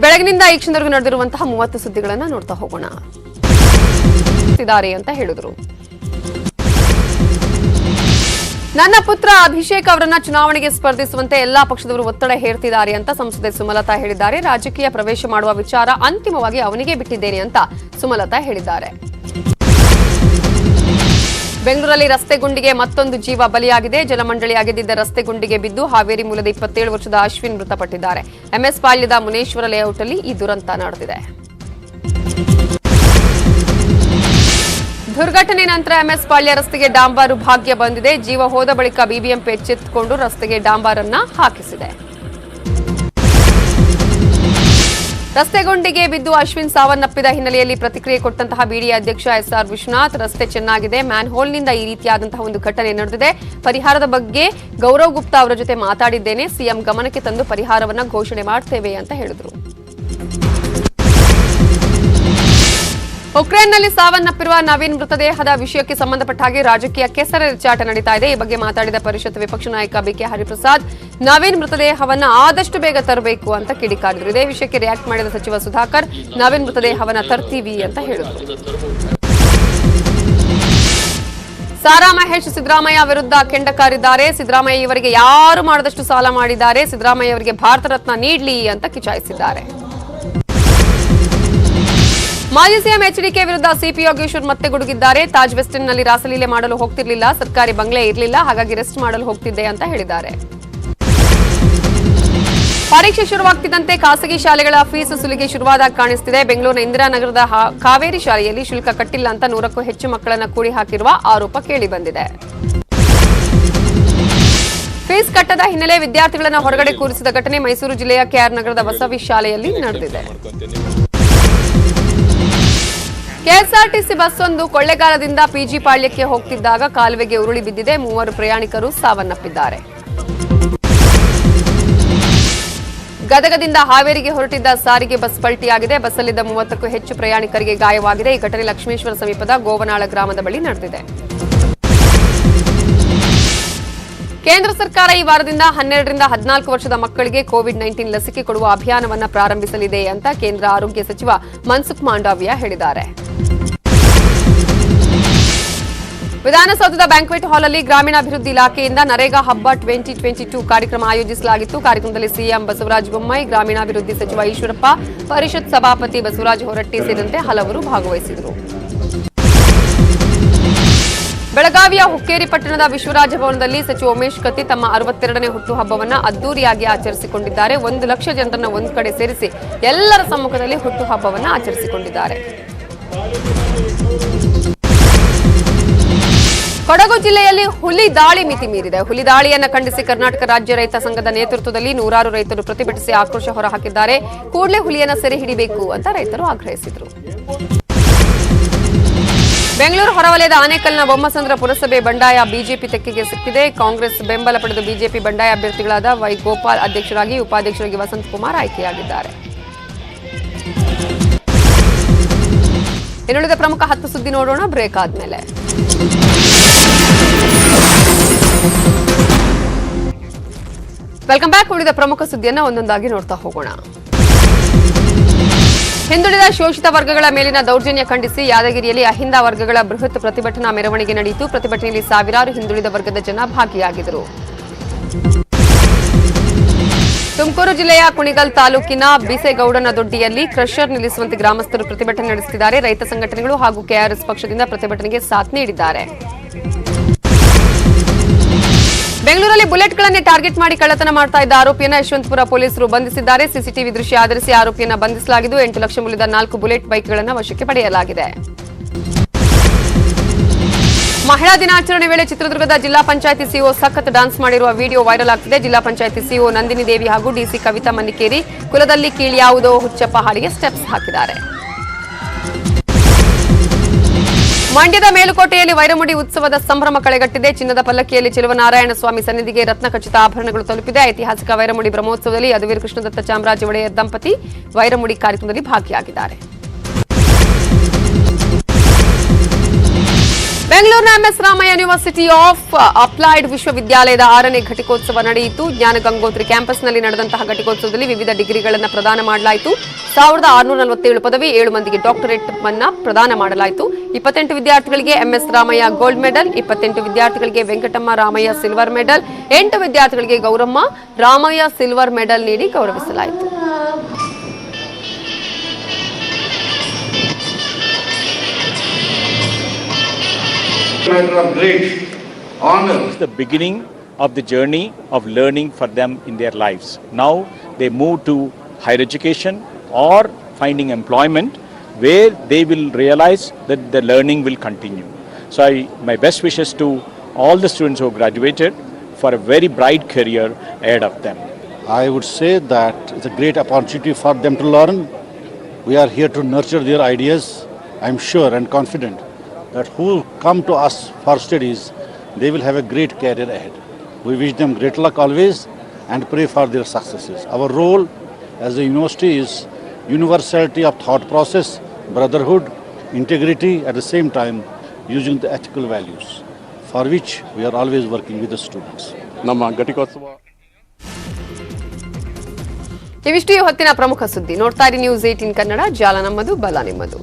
ಬೆಳಗಿನಿಂದ ಈ ಕ್ಷಣದವರೆಗೂ ನಡೆದಿರುವಂತಹ 30 ಸುದ್ದಿಗಳನ್ನು ನೋಡ್ತಾ ಹೋಗೋಣ ಅಂತ ಹೇಳಿದ್ರು. ನನ್ನ ಪುತ್ರ ಅಭಿಷೇಕ್ ಅವರನ್ನ ಚುನಾವಣೆಗೆ ಸ್ಪರ್ಧಿಸುವಂತೆ ಎಲ್ಲಾ ಪಕ್ಷದವರು ಒತ್ತಡ ಹೇರ್ತಿದ್ದಾರೆ ಅಂತ ಸಂಸದೆ ಸುಮಲತಾ ಹೇಳಿದ್ದಾರೆ. ರಾಜಕೀಯ ಪ್ರವೇಶ ಮಾಡುವ ವಿಚಾರ ಅಂತಿಮವಾಗಿ ಅವನಿಗೆ ಬಿಟ್ಟಿದ್ದೇನೆ ಅಂತ ಸುಮಲತಾ ಹೇಳಿದ್ದಾರೆ. ಬೆಂಗಳೂರಲ್ಲಿ ರಸ್ತೆ ಗುಂಡಿಗೆ ಮತ್ತೊಂದು ಜೀವ ಬಲಿಯಾಗಿದೆ. ಜಲಮಂಡಳಿ ಅಗೆದಿದ್ದ ರಸ್ತೆ ಗುಂಡಿಗೆ ಬಿದ್ದು ಹಾವೇರಿ ಮೂಲದ 27 ವರ್ಷದ ಅಶ್ವಿನ್ ಮೃತಪಟ್ಟಿದ್ದಾರೆ. ಎಂಎಸ್ ಪಾಳ್ಯದ ಮುನೇಶ್ವರ ಲೇಔಟ್ನಲ್ಲಿ ಈ ದುರಂತ ನಡೆದಿದೆ. ದುರ್ಘಟನೆ ನಂತರ ಎಂಎಸ್ ಪಾಳ್ಯ ರಸ್ತೆಗೆ ಡಾಂಬಾರು ಭಾಗ್ಯ ಬಂದಿದೆ. ಜೀವ ಹೋದ ಬಳಿಕ ಬಿಬಿಎಂಪಿ ಎಚ್ಚೆತ್ತುಕೊಂಡು ರಸ್ತೆಗೆ ಡಾಂಬಾರ್ ಅನ್ನು ಹಾಕಿಸಿದೆ. ರಸ್ತೆ ಗುಂಡಿಗೆ ಬಿದ್ದು ಅಶ್ವಿನ್ ಸಾವನ್ನಪ್ಪಿದ ಹಿನ್ನೆಲೆಯಲ್ಲಿ ಪ್ರತಿಕ್ರಿಯೆ ಕೊಟ್ಟಂತಹ ಬಿಡಿಎ ಅಧ್ಯಕ್ಷ ಎಸ್ಆರ್ ವಿಶ್ವನಾಥ್, ರಸ್ತೆ ಚೆನ್ನಾಗಿದೆ, ಮ್ಯಾನ್ ಹೋಲ್ನಿಂದ ಈ ರೀತಿಯಾದಂತಹ ಒಂದು ಘಟನೆ ನಡೆದಿದೆ. ಪರಿಹಾರದ ಬಗ್ಗೆ ಗೌರವ್ ಗುಪ್ತಾ ಅವರ ಜೊತೆ ಮಾತಾಡಿದ್ದೇನೆ. ಸಿಎಂ ಗಮನಕ್ಕೆ ತಂದು ಪರಿಹಾರವನ್ನ ಘೋಷಣೆ ಮಾಡ್ತೇವೆ ಅಂತ ಹೇಳಿದರು. ಉಕ್ರೇನ್ನಲ್ಲಿ ಸಾವನ್ನಪ್ಪಿರುವ ನವೀನ್ ಮೃತದೇಹದ ವಿಷಯಕ್ಕೆ ಸಂಬಂಧಪಟ್ಟ ಹಾಗೆ ರಾಜಕೀಯ ಕೆಸರೆರಚಾಟ ನಡೀತಾ ಇದೆ. ಈ ಬಗ್ಗೆ ಮಾತಾಡಿದ ಪರಿಷತ್ ವಿಪಕ್ಷ ನಾಯಕ ಬಿಕೆ ಹರಿಪ್ರಸಾದ್, ನವೀನ್ ಮೃತದೇಹವನ್ನ ಆದಷ್ಟು ಬೇಗ ತರಬೇಕು ಅಂತ ಕಿಡಿಕಾರಿದ್ರು. ಇದೇ ವಿಷಯಕ್ಕೆ ರಿಯಾಕ್ಟ್ ಮಾಡಿದ ಸಚಿವ ಸುಧಾಕರ್, ನವೀನ್ ಮೃತದೇಹವನ್ನ ತರ್ತೀವಿ ಅಂತ ಹೇಳಿದರು. ಸಾರಾ ಮಹೇಶ್ ಸಿದ್ದರಾಮಯ್ಯ ವಿರುದ್ಧ ಕೆಂಡಕಾರಿದ್ದಾರೆ. ಸಿದ್ದರಾಮಯ್ಯ ಇವರಿಗೆ ಯಾರು ಮಾಡದಷ್ಟು ಸಾಲ ಮಾಡಿದ್ದಾರೆ, ಸಿದ್ದರಾಮಯ್ಯ ಅವರಿಗೆ ಭಾರತ ರತ್ನ ನೀಡಲಿ ಅಂತ ಕಿಚಾಯಿಸಿದ್ದಾರೆ. ಮಾಜಿ ಸಿಎಂ ಎಚ್ಡಿಕೆ ವಿರುದ್ಧ ಸಿಪಿ ಯೋಗೇಶ್ವರ್ ಮತ್ತೆ ಗುಡುಗಿದ್ದಾರೆ. ತಾಜ್ ವೆಸ್ಟರ್ನ್ನಲ್ಲಿ ರಾಸಲೀಲೆ ಮಾಡಲು ಹೋಗ್ತಿರ್ಲಿಲ್ಲ, ಸರ್ಕಾರಿ ಬಂಗ್ಲೆ ಇರಲಿಲ್ಲ, ಹಾಗಾಗಿ ರೆಸ್ಟ್ ಮಾಡಲು ಹೋಗ್ತಿದ್ದೆ ಅಂತ ಹೇಳಿದ್ದಾರೆ. ಪರೀಕ್ಷೆ ಶುರುವಾಗ್ತಿದ್ದಂತೆ ಖಾಸಗಿ ಶಾಲೆಗಳ ಫೀಸ್ ಸುಲಿಗೆ ಶುರುವಾದಾಗ ಕಾಣಿಸುತ್ತಿದೆ. ಬೆಂಗಳೂರಿನ ಇಂದಿರಾನಗರದ ಕಾವೇರಿ ಶಾಲೆಯಲ್ಲಿ ಶುಲ್ಕ ಕಟ್ಟಿಲ್ಲ ಅಂತ 100ಕ್ಕೂ ಹೆಚ್ಚು ಮಕ್ಕಳನ್ನ ಕೂಡಿ ಹಾಕಿರುವ ಆರೋಪ ಕೇಳಿಬಂದಿದೆ. ಫೀಸ್ ಕಟ್ಟದ ಹಿನ್ನೆಲೆ ವಿದ್ಯಾರ್ಥಿಗಳನ್ನು ಹೊರಗಡೆ ಕೂರಿಸಿದ ಘಟನೆ ಮೈಸೂರು ಜಿಲ್ಲೆಯ ಕೆಆರ್ ನಗರದ ವಸವಿ ಶಾಲೆಯಲ್ಲಿ ನಡೆದಿದೆ. ಕೆಎಸ್ಆರ್ಟಿಸಿ ಬಸ್ ಒಂದು ಕೊಳ್ಳೆಗಾಲದಿಂದ ಪಿಜಿ ಪಾಳ್ಯಕ್ಕೆ ಹೋಗ್ತಿದ್ದಾಗ ಕಾಲುವೆಗೆ ಉರುಳಿ ಬಿದ್ದಿದೆ. 3 ಪ್ರಯಾಣಿಕರು ಸಾವನ್ನಪ್ಪಿದ್ದಾರೆ. ಗದಗದಿಂದ ಹಾವೇರಿಗೆ ಹೊರಟಿದ್ದ ಸಾರಿಗೆ ಬಸ್ ಪಲ್ಟಿಯಾಗಿದೆ. ಬಸ್ಸಲ್ಲಿದ್ದ 30ಕ್ಕೂ ಹೆಚ್ಚು ಪ್ರಯಾಣಿಕರಿಗೆ ಗಾಯವಾಗಿದೆ. ಈ ಘಟನೆ ಲಕ್ಷ್ಮೇಶ್ವರ ಸಮೀಪದ ಗೋವನಾಳ ಗ್ರಾಮದ ಬಳಿ ನಡೆದಿದೆ. ಕೇಂದ್ರ ಸರ್ಕಾರ ಈ ವಾರದಿಂದ 12ರಿಂದ 14 ವರ್ಷದ ಮಕ್ಕಳಿಗೆ ಕೋವಿಡ್-19 ಲಸಿಕೆ ಕೊಡುವ ಅಭಿಯಾನವನ್ನು ಪ್ರಾರಂಭಿಸಲಿದೆ ಅಂತ ಕೇಂದ್ರ ಆರೋಗ್ಯ ಸಚಿವ ಮನ್ಸುಖ್ ಮಾಂಡವಿಯಾ ಹೇಳಿದ್ದಾರೆ. ವಿಧಾನಸೌಧದ ಬ್ಯಾಂಕ್ವೆಟ್ ಹಾಲ್ನಲ್ಲಿ ಗ್ರಾಮೀಣಾಭಿವೃದ್ಧಿ ಇಲಾಖೆಯಿಂದ ನರೇಗಾ ಹಬ್ಬ 2022 ಕಾರ್ಯಕ್ರಮ ಆಯೋಜಿಸಲಾಗಿತ್ತು. ಕಾರ್ಯಕ್ರಮದಲ್ಲಿ ಸಿಎಂ ಬಸವರಾಜ ಬೊಮ್ಮಾಯಿ, ಗ್ರಾಮೀಣಾಭಿವೃದ್ಧಿ ಸಚಿವ ಈಶ್ವರಪ್ಪ, ಪರಿಷತ್ ಸಭಾಪತಿ ಬಸವರಾಜ ಹೊರಟ್ಟಿ ಸೇರಿದಂತೆ ಹಲವರು ಭಾಗವಹಿಸಿದರು. ಬೆಳಗಾವಿಯ ಹುಕ್ಕೇರಿ ಪಟ್ಟಣದ ವಿಶ್ವರಾಜ ಭವನದಲ್ಲಿ ಸಚಿವ ಉಮೇಶ್ ಕತ್ತಿ ತಮ್ಮ 62ನೇ ಹುಟ್ಟುಹಬ್ಬವನ್ನು ಅದ್ದೂರಿಯಾಗಿ ಆಚರಿಸಿಕೊಂಡಿದ್ದಾರೆ. 1 ಲಕ್ಷ ಜನರನ್ನು ಒಂದು ಕಡೆ ಸೇರಿಸಿ ಎಲ್ಲರ ಸಮ್ಮುಖದಲ್ಲಿ ಹುಟ್ಟುಹಬ್ಬವನ್ನು ಆಚರಿಸಿಕೊಂಡಿದ್ದಾರೆ. ಕೊಡಗು ಜಿಲ್ಲೆಯಲ್ಲಿ ಹುಲಿ ದಾಳಿ ಮಿತಿ ಮೀರಿದೆ. ಹುಲಿ ದಾಳಿಯನ್ನು ಖಂಡಿಸಿ ಕರ್ನಾಟಕ ರಾಜ್ಯ ರೈತ ಸಂಘದ ನೇತೃತ್ವದಲ್ಲಿ 100 ರೈತರು ಪ್ರತಿಭಟಿಸಿ ಆಕ್ರೋಶ ಹೊರಹಾಕಿದ್ದಾರೆ. ಕೂಡಲೇ ಹುಲಿಯನ್ನು ಸೆರೆ ಹಿಡಿಬೇಕು ಅಂತ ರೈತರು ಆಗ್ರಹಿಸಿದರು. ಬೆಂಗಳೂರು ಹೊರವಲಯದ ಆನೇಕಲ್ನ ಬೊಮ್ಮಸಂದ್ರ ಪುರಸಭೆ ಬಂಡಾಯ ಬಿಜೆಪಿ ತೆಕ್ಕೆಗೆ ಸಿಕ್ಕಿದೆ. ಕಾಂಗ್ರೆಸ್ ಬೆಂಬಲ ಪಡೆದು ಬಿಜೆಪಿ ಬಂಡಾಯ ಅಭ್ಯರ್ಥಿಗಳಾದ ವೈ ಗೋಪಾಲ್ ಅಧ್ಯಕ್ಷರಾಗಿ, ಉಪಾಧ್ಯಕ್ಷರಾಗಿ ವಸಂತ್ ಕುಮಾರ್ ಆಯ್ಕೆಯಾಗಿದ್ದಾರೆ. ಇನ್ನುಳಿದ ಪ್ರಮುಖ 10 ಸುದ್ದಿ ನೋಡೋಣ ಬ್ರೇಕ್ ಆದ್ಮೇಲೆ. Welcome back. ಉಳಿದ ಪ್ರಮುಖ ಸುದ್ದಿಯನ್ನ ಒಂದೊಂದಾಗಿ ನೋಡ್ತಾ ಹೋಗೋಣ. ಹಿಂದುಳಿದ ಶೋಷಿತ ವರ್ಗಗಳ ಮೇಲಿನ ದೌರ್ಜನ್ಯ ಖಂಡಿಸಿ ಯಾದಗಿರಿಯಲ್ಲಿ ಅಹಿಂದ ವರ್ಗಗಳ ಬೃಹತ್ ಪ್ರತಿಭಟನಾ ಮೆರವಣಿಗೆ ನಡೆಯಿತು. ಪ್ರತಿಭಟನೆಯಲ್ಲಿ ಸಾವಿರಾರು ಹಿಂದುಳಿದ ವರ್ಗದ ಜನ ಭಾಗಿಯಾಗಿದ್ದರು. ತುಮಕೂರು ಜಿಲ್ಲೆಯ ಕುಣಿಗಲ್ ತಾಲೂಕಿನ ಬಿಸೇಗೌಡನ ದೊಡ್ಡಿಯಲ್ಲಿ ಕ್ರಷರ್ ನಿಲ್ಲಿಸುವಂತೆ ಗ್ರಾಮಸ್ಥರು ಪ್ರತಿಭಟನೆ ನಡೆಸುತ್ತಿದ್ದಾರೆ. ರೈತ ಸಂಘಟನೆಗಳು ಹಾಗೂ ಕೆಆರ್ಎಸ್ ಪಕ್ಷದಿಂದ ಪ್ರತಿಭಟನೆಗೆ ಸಾಥ್ ನೀಡಿದ್ದಾರೆ. ಬೆಂಗಳೂರಲ್ಲಿ ಬುಲೆಟ್ಗಳನ್ನೇ ಟಾರ್ಗೆಟ್ ಮಾಡಿ ಕಳ್ಳತನ ಮಾಡ್ತಾ ಇದ್ದ ಆರೋಪಿಯನ್ನು ಯಶವಂತಪುರ ಪೊಲೀಸರು ಬಂಧಿಸಿದ್ದಾರೆ. ಸಿಸಿಟಿವಿ ದೃಶ್ಯ ಆಧರಿಸಿ ಆರೋಪಿಯನ್ನು ಬಂಧಿಸಲಾಗಿದ್ದು 8 ಲಕ್ಷ ಮೌಲ್ಯದ 4 ಬುಲೆಟ್ ಬೈಕ್ಗಳನ್ನು ವಶಕ್ಕೆ ಪಡೆಯಲಾಗಿದೆ. ಮಹಿಳಾ ದಿನಾಚರಣೆ ವೇಳೆ ಚಿತ್ರದುರ್ಗದ ಜಿಲ್ಲಾ ಪಂಚಾಯಿತಿ ಸಿಒ ಸಖತ್ ಡಾನ್ಸ್ ಮಾಡಿರುವ ವಿಡಿಯೋ ವೈರಲ್ ಆಗ್ತಿದೆ. ಜಿಲ್ಲಾ ಪಂಚಾಯಿತಿ ಸಿಒ ನಂದಿನಿ ದೇವಿ ಹಾಗೂ ಡಿಸಿ ಕವಿತಾ ಮನ್ನಿಕೇರಿ ಕುಲದಲ್ಲಿ ಕೀಳ್ಯಾವುದೋ ಹುಚ್ಚಪ್ಪ ಹಾಡಿಗೆ ಸ್ಟೆಪ್ಸ್ ಹಾಕಿದ್ದಾರೆ. ಮಂಡ್ಯದ ಮೇಲುಕೋಟೆಯಲ್ಲಿ ವೈರಮುಡಿ ಉತ್ಸವದ ಸಂಭ್ರಮ ಕಳೆಗಟ್ಟಿದೆ. ಚಿನ್ನದ ಪಲ್ಲಕ್ಕಿಯಲ್ಲಿ ಚೆಲುವನಾರಾಯಣ ಸ್ವಾಮಿ ಸನ್ನಿಧಿಗೆ ರತ್ನಖಚಿತ ಆಭರಣಗಳು ತಲುಪಿದೆ. ಐತಿಹಾಸಿಕ ವೈರಮುಡಿ ಬ್ರಹ್ಮೋತ್ಸವದಲ್ಲಿ ಯದುವೀರ್ ಕೃಷ್ಣದತ್ತ ಚಾಮರಾಜ ಒಡೆಯರ್ ದಂಪತಿ ವೈರಮುಡಿ ಕಾರ್ಯಕ್ರಮದಲ್ಲಿ ಭಾಗಿಯಾಗಿದ್ದಾರೆ. ಬೆಂಗಳೂರಿನ MS Ramaiah university of applied ವಿಶ್ವವಿದ್ಯಾಲಯದ 6ನೇ ಘಟಿಕೋತ್ಸವ ನಡೆಯಿತು. ಜ್ಞಾನ ಗಂಗೋತ್ರಿ ಕ್ಯಾಂಪಸ್ನಲ್ಲಿ ನಡೆದಂತಹ ಘಟಿಕೋತ್ಸವದಲ್ಲಿ ವಿವಿಧ ಡಿಗ್ರಿಗಳನ್ನು ಪ್ರದಾನ ಮಾಡಲಾಯಿತು. 1647 ಪದವಿ, 7 ಮಂದಿಗೆ ಡಾಕ್ಟರೇಟ್ ಅನ್ನು ಪ್ರದಾನ ಮಾಡಲಾಯಿತು. 28 ವಿದ್ಯಾರ್ಥಿಗಳಿಗೆ ಎಂಎಸ್ ರಾಮಯ್ಯ ಗೋಲ್ಡ್ ಮೆಡಲ್, 28 ವಿದ್ಯಾರ್ಥಿಗಳಿಗೆ ವೆಂಕಟಮ್ಮ ರಾಮಯ್ಯ ಸಿಲ್ವರ್ ಮೆಡಲ್, 8 ವಿದ್ಯಾರ್ಥಿಗಳಿಗೆ ಗೌರಮ್ಮ ರಾಮಯ್ಯ ಸಿಲ್ವರ್ ಮೆಡಲ್ ನೀಡಿ ಗೌರವಿಸಲಾಯಿತು. Matter of great honor. It's the beginning of the journey of learning for them in their lives. Now they move to higher education or finding employment where they will realize that the learning will continue. So my best wishes to all the students who graduated for a very bright career ahead of them. I would say that it's a great opportunity for them to learn. We are here to nurture their ideas. I'm sure and confident that who come to us for studies, they will have a great career ahead. We wish them great luck always and pray for their successes. Our role as a university is universality of thought process, brotherhood, integrity, at the same time using the ethical values, for which we are always working with the students. ನಮ್ಮ ಘಟಿಕೋತ್ಸವ ಇವಿಷ್ಟು ಈ ಹೊತ್ತಿನ ಪ್ರಮುಖ ಸುದ್ದಿ. ನೋಡ್ತಾ ಇರಿ news 18 Kannada, ಜಾಲ ನಮ್ಮದು, ಬಲ ನಿಮ್ಮದು.